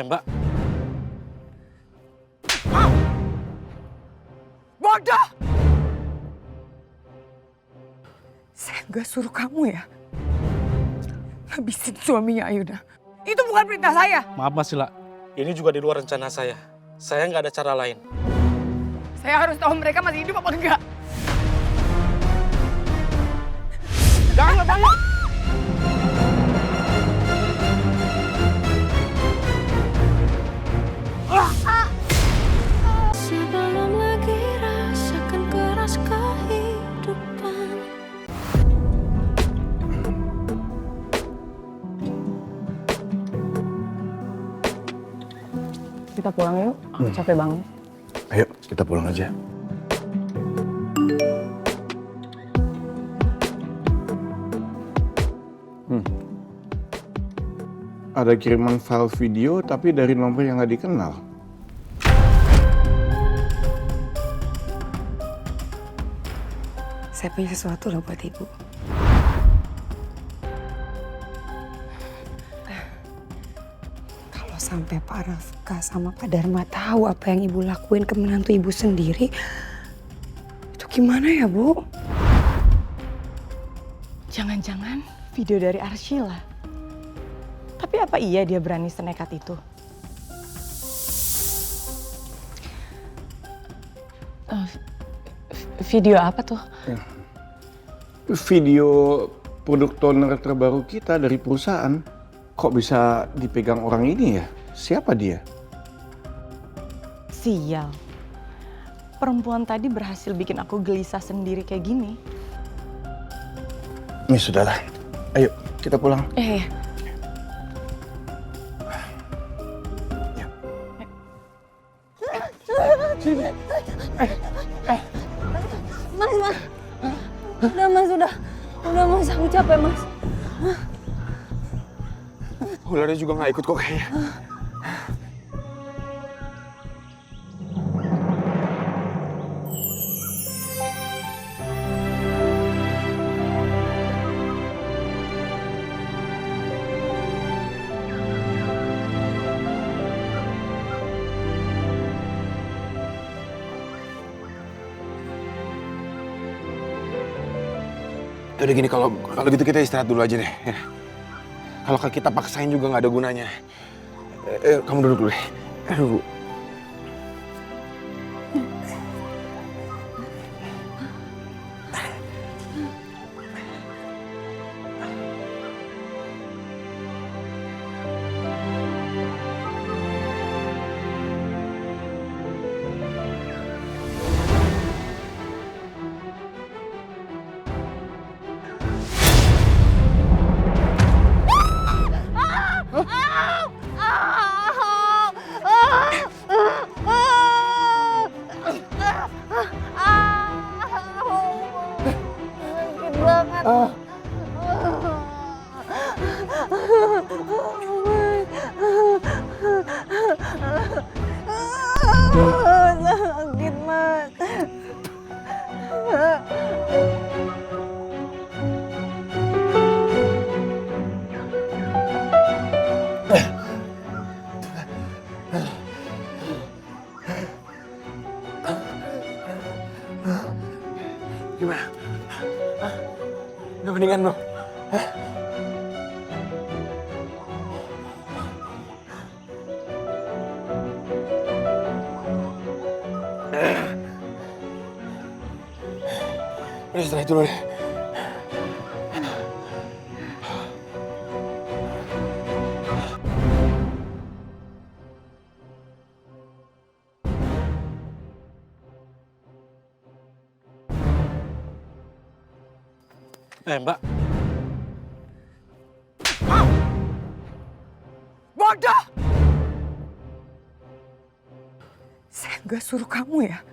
Mbak. Bodoh! Saya nggak suruh kamu ya habisin suaminya Ayuda. Itu bukan perintah saya. Maaf Mbak Sila, ini juga di luar rencana saya. Saya nggak ada cara lain. Saya harus tahu mereka masih hidup apa enggak. Jangan Bang! Sebelum lagi rasakan keras kehidupan. Kita pulang yuk, aku capek banget. Ayo, kita pulang aja. Ada kiriman file video tapi dari nomor yang nggak dikenal. Saya punya sesuatu loh buat ibu. Kalau sampai Pak Rafka sama Pak Dharma tahu apa yang ibu lakuin ke menantu ibu sendiri, itu gimana ya, Bu? Jangan-jangan video dari Arshila. Tapi apa iya dia berani senekat itu? Video apa tuh? Video produk toner terbaru kita dari perusahaan. Kok bisa dipegang orang ini ya? Siapa dia? Sial. Perempuan tadi berhasil bikin aku gelisah sendiri kayak gini. Ini sudahlah. Ayo, kita pulang. Ya. Mas. Udah mas, udah mas, aku capek mas. Ularnya juga nggak ikut kok kayaknya. Udah gini, kalau gitu kita istirahat dulu aja deh. Ya. Kalau kita paksain juga nggak ada gunanya. Kamu duduk dulu deh. Aduh. Sakit mas. Gimana? Udah mendingan belum? Udah istirahat dulu deh. Mbak. Bodoh! Saya nggak suruh kamu ya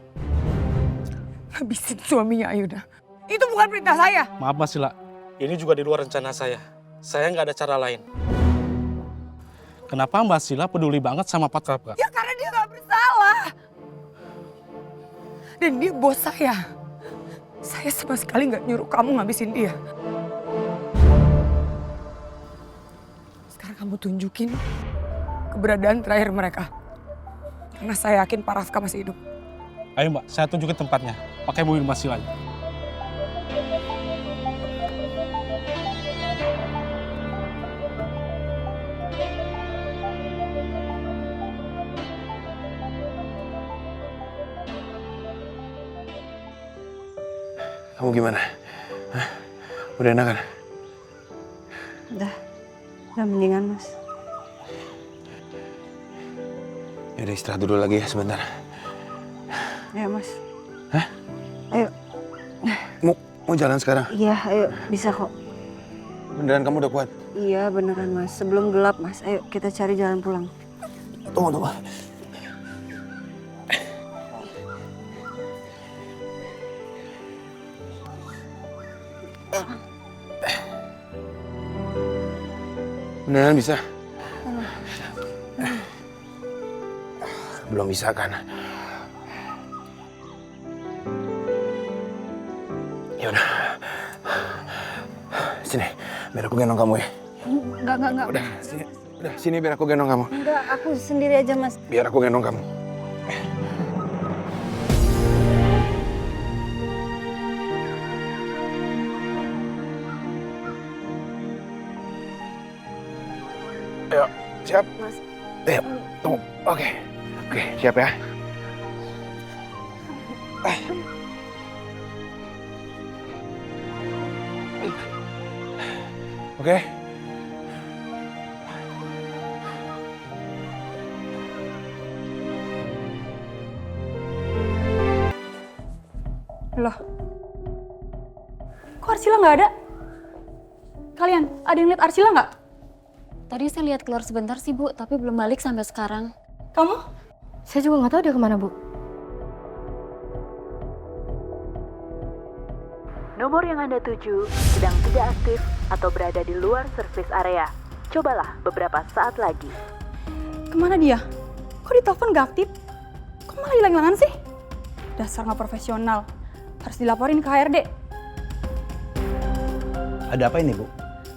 habisin suaminya Ayuda. Itu bukan perintah saya. Maaf Mbak Sila, ini juga di luar rencana saya. Saya nggak ada cara lain. Kenapa Mbak Sila peduli banget sama Pak Rafka? Ya karena dia nggak bersalah. Dan dia bos saya. Saya sama sekali nggak nyuruh kamu ngabisin dia. Sekarang kamu tunjukin keberadaan terakhir mereka. Karena saya yakin Pak Rafka masih hidup. Ayo Mbak, saya tunjukin tempatnya. Pakai mobil Mas Silayo. Kamu gimana? Hah? Udah enakan? Udah mendingan Mas. Ya udah istirahat dulu lagi ya sebentar. Ayo Mas. Hah? Ayo. Mau jalan sekarang? Iya, ayo bisa kok. Beneran kamu udah kuat? Iya beneran Mas, sebelum gelap Mas. Ayo kita cari jalan pulang. Tunggu. Beneran bisa? Belum bisa kan? Ya udah. Sini, biar aku gendong kamu ya. Enggak. Udah, sini biar aku gendong kamu. Enggak, aku sendiri aja Mas. Biar aku gendong kamu. Ayo, siap? Mas. Ayo, tunggu. Oke, siap ya. Oke. Loh, kok Arsila nggak ada? Kalian, ada yang lihat Arsila nggak? Tadi saya lihat keluar sebentar sih Bu, tapi belum balik sampai sekarang. Kamu? Saya juga nggak tahu dia kemana Bu. Nomor yang Anda tuju sedang tidak aktif atau berada di luar servis area. Cobalah beberapa saat lagi. Kemana dia? Kok di telepon nggak aktif? Kok malah hilang-hilangan sih? Dasar nggak profesional. Harus dilaporin ke HRD. Ada apa ini, Bu?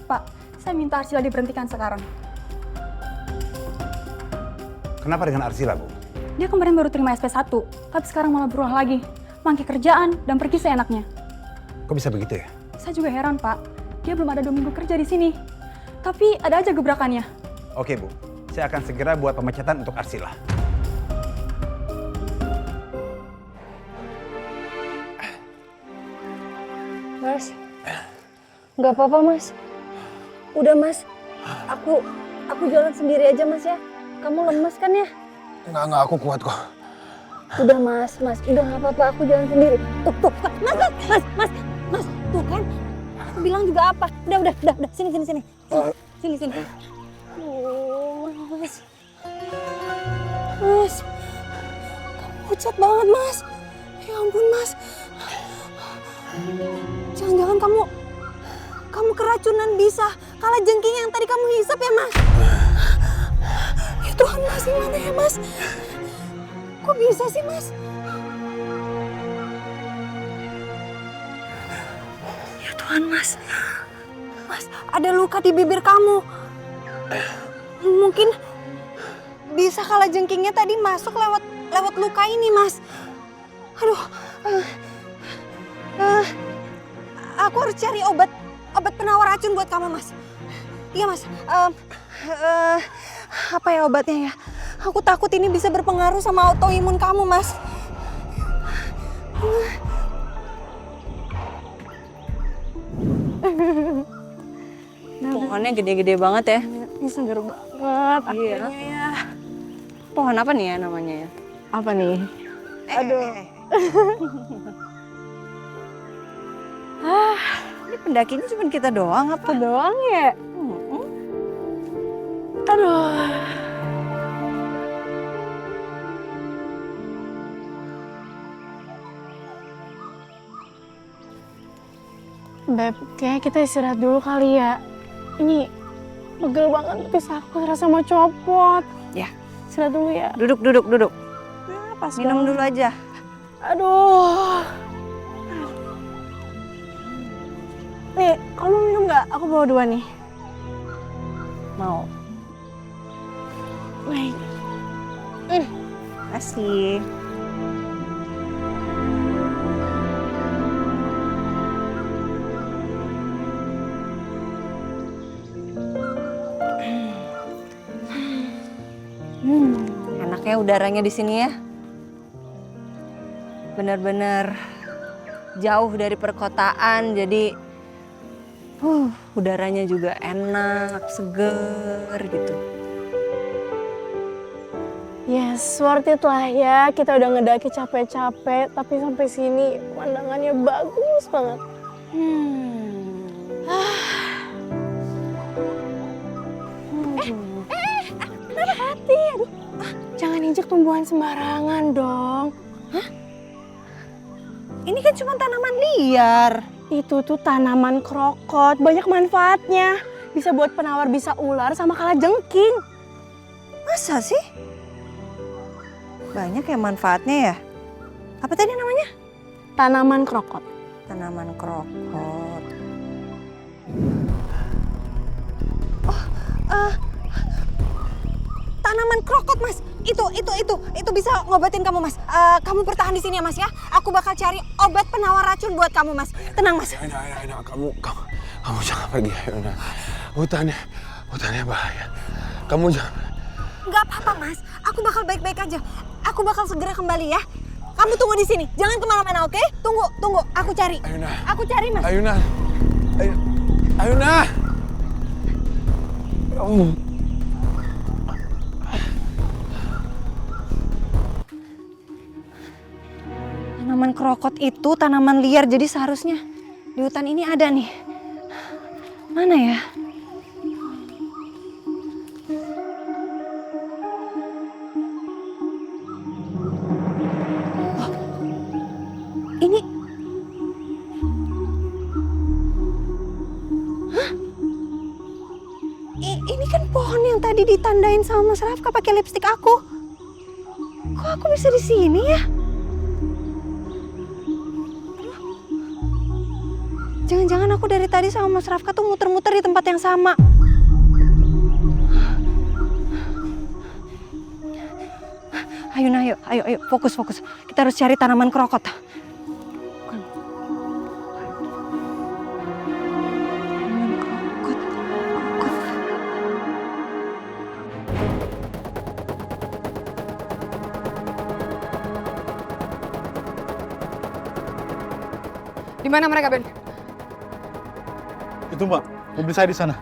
Pak, saya minta Arsila diberhentikan sekarang. Kenapa dengan Arsila, Bu? Dia kemarin baru terima SP1, tapi sekarang malah berulah lagi. Mangkir kerjaan dan pergi seenaknya. Kok bisa begitu ya? Saya juga heran, Pak. Dia belum ada 2 minggu kerja di sini. Tapi ada aja gebrakannya. Oke, Bu. Saya akan segera buat pemecatan untuk Arsila. Mas. Nggak apa-apa Mas. Udah Mas. Aku jalan sendiri aja Mas ya. Kamu lemes kan ya? Enggak, aku kuat kok. Udah Mas. Udah nggak apa-apa. Aku jalan sendiri. Tuh. Mas. Tuh kan. Aku bilang juga apa. Udah. Sini. Sini. Oh, Mas. Kamu pucat banget Mas. Ya ampun Mas. Jangan-jangan kamu keracunan bisa kala jengking yang tadi kamu hisap ya Mas? Ya Tuhan Mas, gimana ya Mas? Kok bisa sih Mas? Ya Tuhan Mas. Mas, ada luka di bibir kamu. Mungkin bisa kala jengkingnya tadi masuk lewat luka ini Mas. Aduh. Aku harus cari obat penawar racun buat kamu Mas. Iya Mas. Apa ya obatnya ya? Aku takut ini bisa berpengaruh sama autoimun kamu Mas. Pohonnya gede-gede banget ya. Ini seger banget. Iya. Ya. Pohon apa nih ya namanya ya? Apa nih? Aduh. Ini pendakinya cuma kita doang apa? Doang ya? Aduh. Beb, kayaknya kita istirahat dulu kali ya. Ini pegel banget pis aku rasa mau copot. Ya. Istirahat dulu ya. Duduk. Nah, pas Minum dulu aja. Aduh. Nih, kamu minum nggak? Aku bawa 2 nih. Mau. Baik. Kasih. Enaknya udaranya di sini ya. Bener-bener jauh dari perkotaan, jadi udaranya juga enak, seger gitu. Yes, worth it lah ya. Kita udah ngedaki capek-capek, tapi sampai sini pemandangannya bagus banget. Kenapa hati? Aduh, jangan injek tumbuhan sembarangan dong. Ini kan cuma tanaman liar. Itu tuh tanaman krokot, banyak manfaatnya. Bisa buat penawar bisa ular sama kalajengking. Masa sih? Banyak ya manfaatnya ya. Apa tadi namanya? Tanaman krokot. Tanaman krokot. Tanaman krokot, Mas. Itu bisa ngobatin kamu, Mas. Kamu bertahan di sini ya, Mas ya. Aku bakal cari obat penawar racun buat kamu, Mas. Tenang, Mas. Ayuna, kamu jangan pergi, Ayuna. Hutannya bahaya. Kamu jangan. Nggak apa-apa, Mas. Aku bakal baik-baik aja. Aku bakal segera kembali ya. Kamu tunggu di sini. Jangan kemana-mana, oke? Tunggu. Aku cari. Ayuna. Aku cari, Mas. Ayuna. Tanaman krokot itu tanaman liar, jadi seharusnya di hutan ini ada nih. Mana ya? Ini... Hah? Ini kan pohon yang tadi ditandain sama Mas Rafka pakai lipstik aku. Kok aku bisa di sini ya? Jangan-jangan aku dari tadi sama Mas Rafka tuh muter-muter di tempat yang sama. Ayuna, ayo, fokus. Kita harus cari tanaman krokot. Tanaman krokot. Di mana mereka, Ben? Itu Mbak, mobil saya di sana.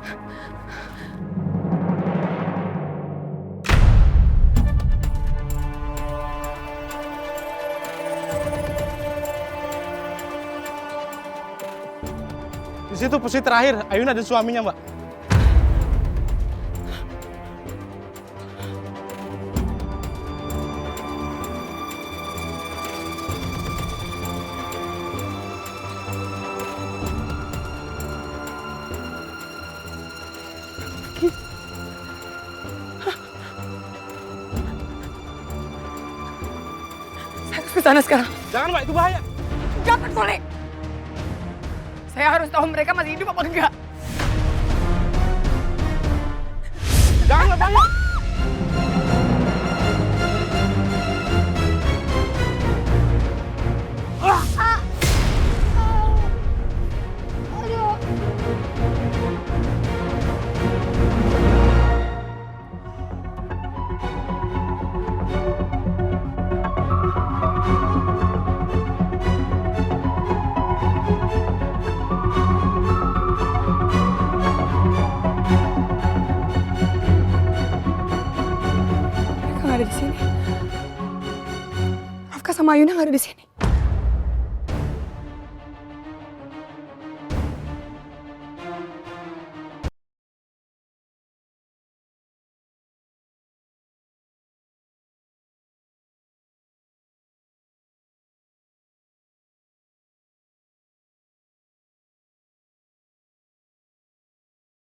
Di situ posisi terakhir, Ayuna dan suaminya, Mbak. Saya harus ke sana sekarang. Jangan, Mbak, itu bahaya. Jangan, Sole. Saya harus tahu mereka masih hidup apa enggak. Jangan, Mbak, bahaya. Mereka nggak ada di sini. Rafka sama Ayuna nggak ada di sini.